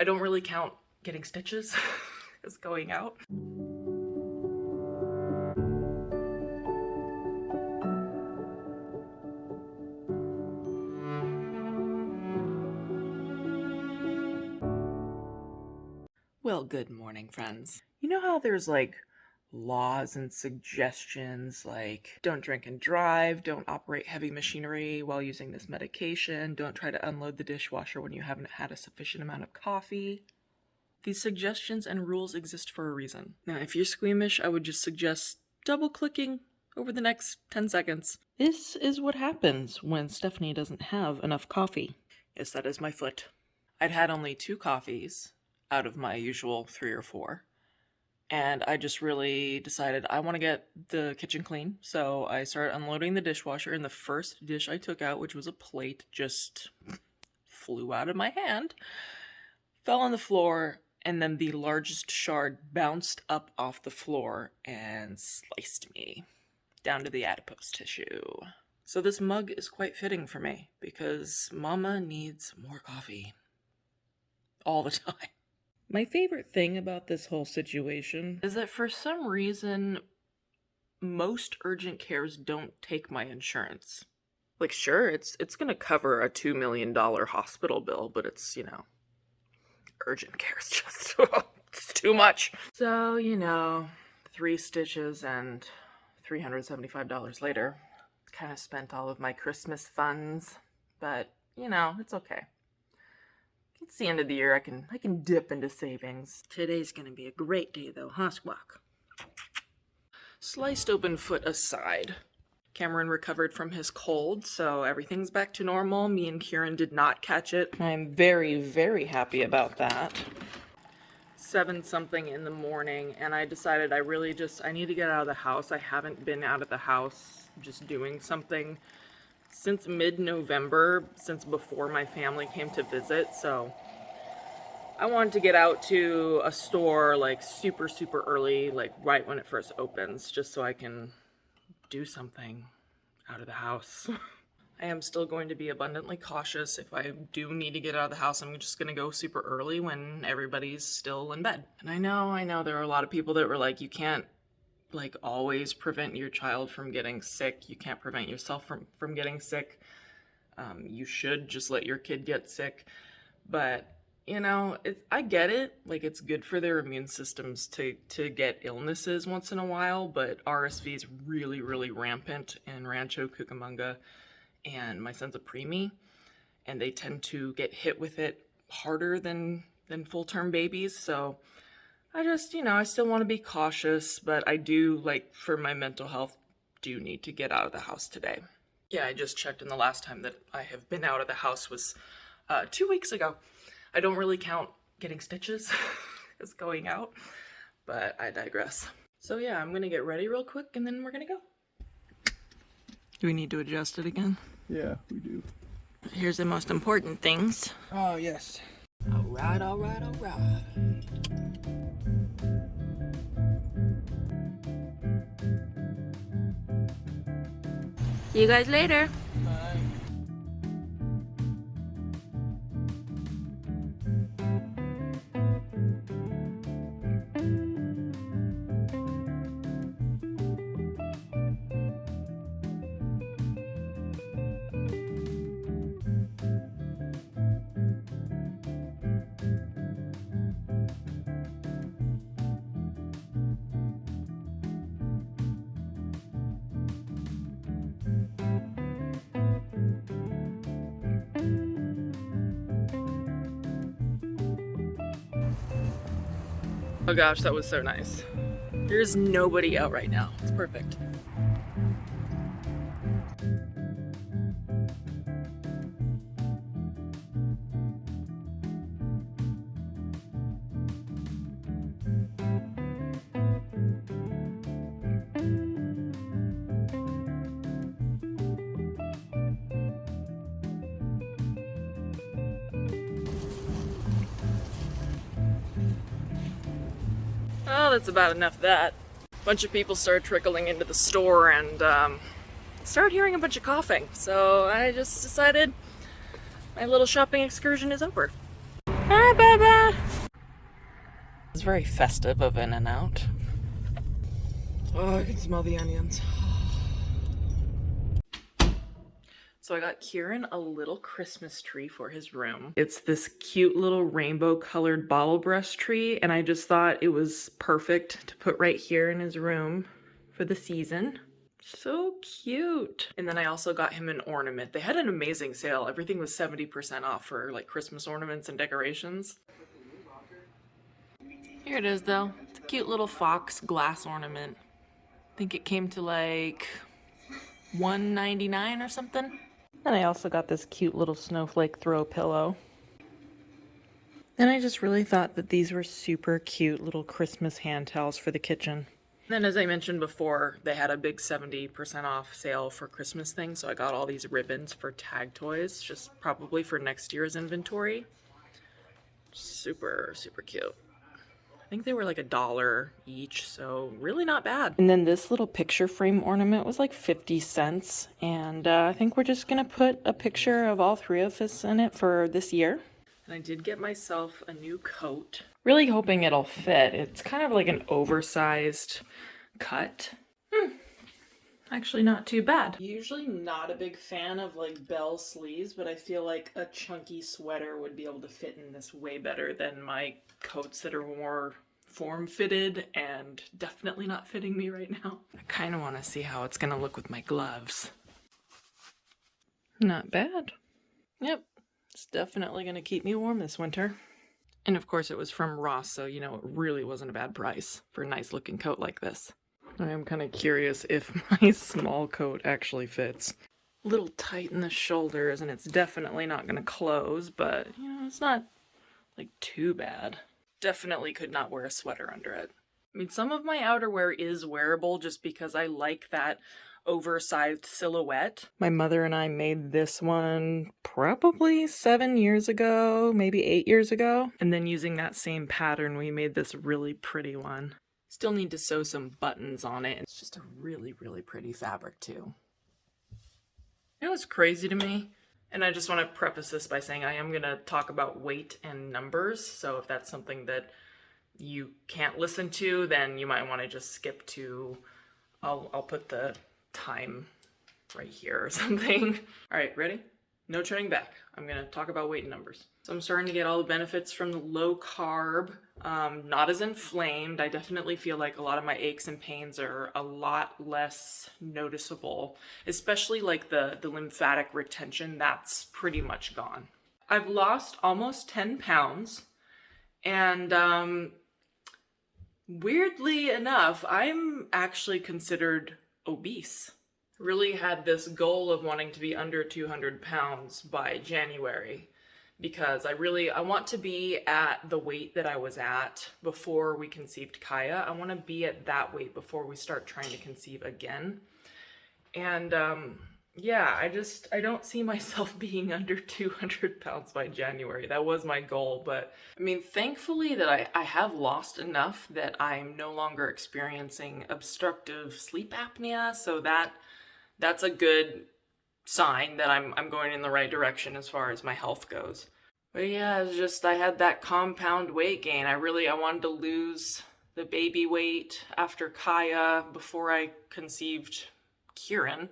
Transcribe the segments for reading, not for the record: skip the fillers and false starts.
I don't really count getting stitches as going out. Well, good morning, friends. You know how there's like laws and suggestions like don't drink and drive, don't operate heavy machinery while using this medication, don't try to unload the dishwasher when you haven't had a sufficient amount of coffee. These suggestions and rules exist for a reason. Now, if you're squeamish, I would just suggest double-clicking over the next 10 seconds. This is what happens when Stefanie doesn't have enough coffee. Yes, that is my foot. I'd had only 2 coffees out of my usual 3 or 4. And I just really decided I want to get the kitchen clean. So I started unloading the dishwasher, and the first dish I took out, which was a plate, just flew out of my hand, fell on the floor, and then the largest shard bounced up off the floor and sliced me down to the adipose tissue. So this mug is quite fitting for me because Mama needs more coffee all the time. My favorite thing about this whole situation is that for some reason, most urgent cares don't take my insurance. Like, sure, it's gonna cover a $2 million hospital bill, but it's, urgent care's just, it's too much. So, 3 stitches and $375 later, kind of spent all of my Christmas funds, but, it's okay. It's the end of the year. I can dip into savings. Today's gonna be a great day though, huh, Squawk? Sliced open foot aside, Kameron recovered from his cold, so everything's back to normal. Me and Kieran did not catch it. I'm very, very happy about that. 7-something in the morning, and I decided I need to get out of the house. I haven't been out of the house just doing something since mid-November, since before my family came to visit, so I wanted to get out to a store like super, super early, like right when it first opens, just so I can do something out of the house. I am still going to be abundantly cautious. If I do need to get out of the house, I'm just going to go super early when everybody's still in bed. And I know there are a lot of people that were like, you can't always prevent your child from getting sick. You can't prevent yourself from getting sick. You should just let your kid get sick. But, I get it. Like, it's good for their immune systems to get illnesses once in a while, but RSV is really, really rampant in Rancho Cucamonga, and my son's a preemie, and they tend to get hit with it harder than full-term babies, so I just, I still want to be cautious, but I do, for my mental health, do need to get out of the house today. Yeah, I just checked, and the last time that I have been out of the house was 2 weeks ago. I don't really count getting stitches as going out, but I digress. So yeah, I'm going to get ready real quick, and then we're going to go. Do we need to adjust it again? Yeah, we do. Here's the most important things. Oh, yes. All right. See you guys later. Bye. Oh gosh, that was so nice. There's nobody out right now. It's perfect. Oh, that's about enough of that. A bunch of people started trickling into the store and started hearing a bunch of coughing. So I just decided my little shopping excursion is over. Hi, Baba! was very festive of In and Out. Oh, I can smell the onions. So I got Kieran a little Christmas tree for his room. It's this cute little rainbow colored bottle brush tree, and I just thought it was perfect to put right here in his room for the season. So cute. And then I also got him an ornament. They had an amazing sale. Everything was 70% off for like Christmas ornaments and decorations. Here it is though. It's a cute little fox glass ornament. I think it came to like $1.99 or something. And I also got this cute little snowflake throw pillow. And I just really thought that these were super cute little Christmas hand towels for the kitchen. Then, as I mentioned before, they had a big 70% off sale for Christmas things, so I got all these ribbons for tag toys, just probably for next year's inventory. Super, super cute. I think they were like $1 each, so really not bad. And then this little picture frame ornament was like 50 cents, and I think we're just gonna put a picture of all three of us in it for this year. And I did get myself a new coat. Really hoping it'll fit. It's kind of like an oversized cut. Actually not too bad. Usually not a big fan of like bell sleeves, but I feel like a chunky sweater would be able to fit in this way better than my coats that are more form-fitted and definitely not fitting me right now. I kind of want to see how it's gonna look with my gloves. Not bad. Yep. It's definitely going to keep me warm this winter. And of course it was from Ross, so you know it really wasn't a bad price for a nice looking coat like this. I am kind of curious if my small coat actually fits. A little tight in the shoulders, and it's definitely not going to close, but you know, it's not like too bad. Definitely could not wear a sweater under it. I mean, some of my outerwear is wearable just because I like that oversized silhouette. My mother and I made this one probably 7 years ago, maybe 8 years ago. And then using that same pattern, we made this really pretty one. Still need to sew some buttons on it. It's just a really, really pretty fabric too. You know what's crazy to me? And I just want to preface this by saying I am going to talk about weight and numbers. So if that's something that you can't listen to, then you might want to just skip to, I'll put the time right here or something. All right, ready? No turning back. I'm gonna talk about weight and numbers. So I'm starting to get all the benefits from the low carb, not as inflamed. I definitely feel like a lot of my aches and pains are a lot less noticeable, especially like the lymphatic retention, that's pretty much gone. I've lost almost 10 pounds, and weirdly enough, I'm actually considered obese. Really had this goal of wanting to be under 200 pounds by January because I want to be at the weight that I was at before we conceived Kaia. I want to be at that weight before we start trying to conceive again. And yeah, I don't see myself being under 200 pounds by January. That was my goal, but I mean, thankfully that I have lost enough that I'm no longer experiencing obstructive sleep apnea, so that's a good sign that I'm going in the right direction as far as my health goes. But yeah, it's just I had that compound weight gain. I wanted to lose the baby weight after Kaia before I conceived Kieran.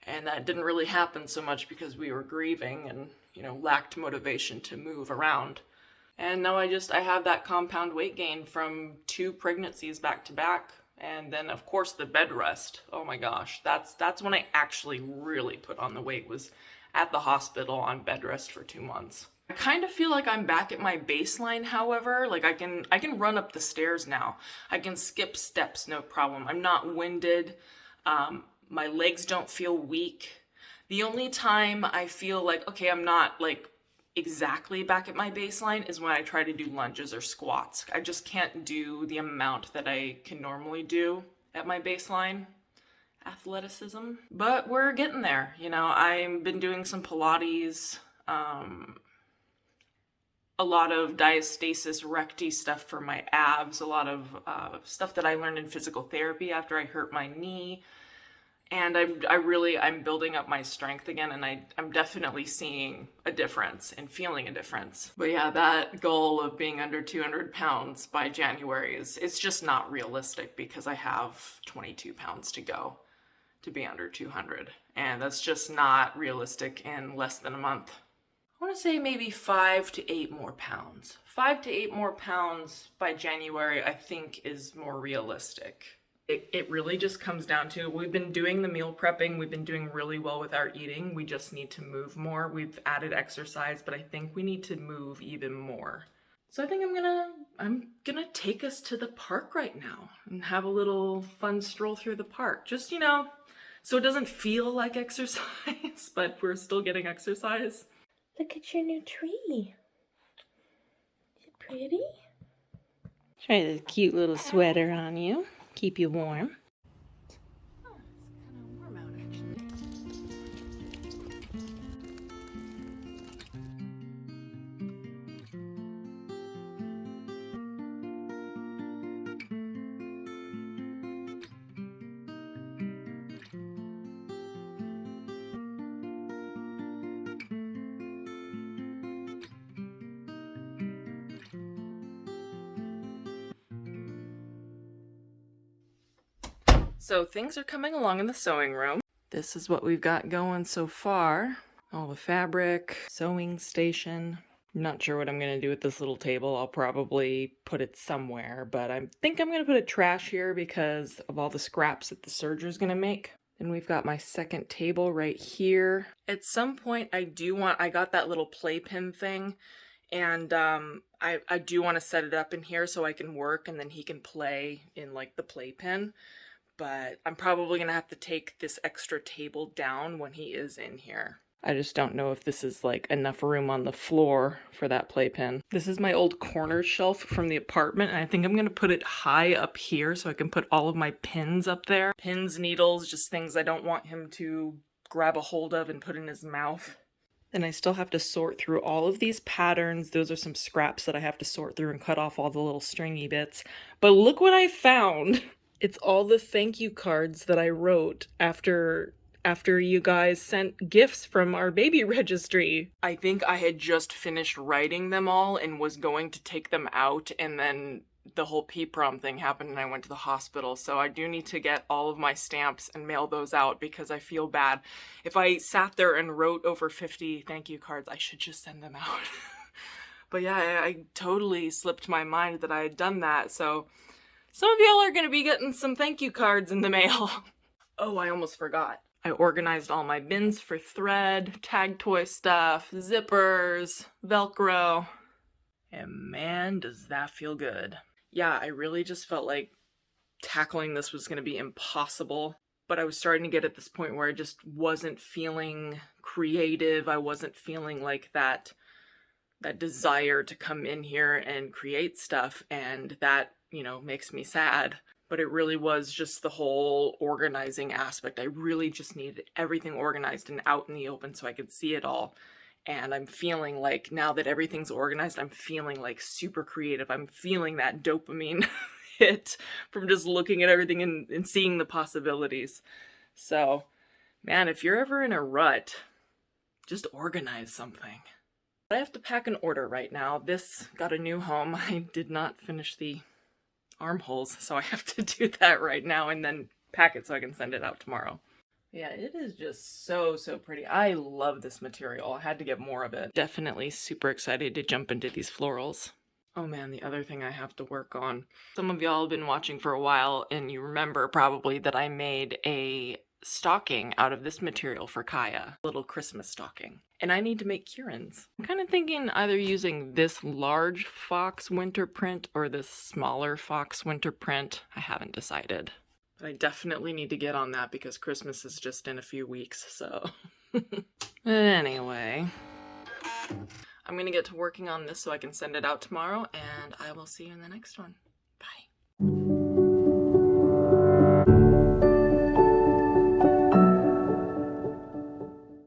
And that didn't really happen so much because we were grieving and, you know, lacked motivation to move around. And now I have that compound weight gain from 2 pregnancies back to back. And then of course the bed rest. Oh my gosh, that's when I actually really put on the weight, was at the hospital on bed rest for 2 months. I kind of feel like I'm back at my baseline, however. Like I can run up the stairs now. I can skip steps, no problem. I'm not winded. My legs don't feel weak. The only time I feel like, okay, I'm not like exactly back at my baseline is when I try to do lunges or squats. I just can't do the amount that I can normally do at my baseline athleticism. But we're getting there. You know, I've been doing some Pilates, a lot of diastasis recti stuff for my abs, a lot of stuff that I learned in physical therapy after I hurt my knee. And I'm building up my strength again, and I'm definitely seeing a difference and feeling a difference. But yeah, that goal of being under 200 pounds by January it's just not realistic because I have 22 pounds to go to be under 200. And that's just not realistic in less than a month. I want to say maybe 5 to 8 more pounds. 5 to 8 more pounds by January, I think, is more realistic. It really just comes down to, we've been doing the meal prepping, we've been doing really well with our eating, we just need to move more. We've added exercise, but I think we need to move even more. So I think I'm gonna take us to the park right now and have a little fun stroll through the park. Just, so it doesn't feel like exercise, but we're still getting exercise. Look at your new tree. Is it pretty? Try this cute little sweater on you. Keep you warm. Oh, it's kind of warm out actually. So things are coming along in the sewing room. This is what we've got going so far. All the fabric, sewing station. I'm not sure what I'm going to do with this little table. I'll probably put it somewhere, but I think I'm going to put it trash here because of all the scraps that the serger's going to make. Then we've got my second table right here. At some point I got that little playpen thing, and I do want to set it up in here so I can work and then he can play in like the playpen. But I'm probably going to have to take this extra table down when he is in here. I just don't know if this is like enough room on the floor for that playpen. This is my old corner shelf from the apartment, and I think I'm going to put it high up here so I can put all of my pins up there. Pins, needles, just things I don't want him to grab a hold of and put in his mouth. And I still have to sort through all of these patterns. Those are some scraps that I have to sort through and cut off all the little stringy bits. But look what I found! It's all the thank you cards that I wrote after you guys sent gifts from our baby registry. I think I had just finished writing them all and was going to take them out, and then the whole PPROM thing happened and I went to the hospital. So I do need to get all of my stamps and mail those out because I feel bad. If I sat there and wrote over 50 thank you cards, I should just send them out. But yeah, I totally slipped my mind that I had done that, so some of y'all are going to be getting some thank you cards in the mail. Oh, I almost forgot. I organized all my bins for thread, tag toy stuff, zippers, Velcro. And man, does that feel good. Yeah, I really just felt like tackling this was going to be impossible. But I was starting to get at this point where I just wasn't feeling creative. I wasn't feeling like that desire to come in here and create stuff. And that, makes me sad. But it really was just the whole organizing aspect. I really just needed everything organized and out in the open so I could see it all. And I'm feeling like now that everything's organized, I'm feeling like super creative. I'm feeling that dopamine hit from just looking at everything and seeing the possibilities. So, man, if you're ever in a rut, just organize something. I have to pack an order right now. This got a new home. I did not finish the armholes, so I have to do that right now and then pack it so I can send it out tomorrow. Yeah, it is just so pretty. I love this material. I had to get more of it. Definitely super excited to jump into these florals. Oh man, the other thing I have to work on. Some of y'all have been watching for a while and you remember probably that I made a stocking out of this material for Kaia, a little Christmas stocking. And I need to make Kieran's. I'm kind of thinking either using this large fox winter print or this smaller fox winter print. I haven't decided. But I definitely need to get on that because Christmas is just in a few weeks, so. Anyway, I'm gonna get to working on this so I can send it out tomorrow, and I will see you in the next one. Bye.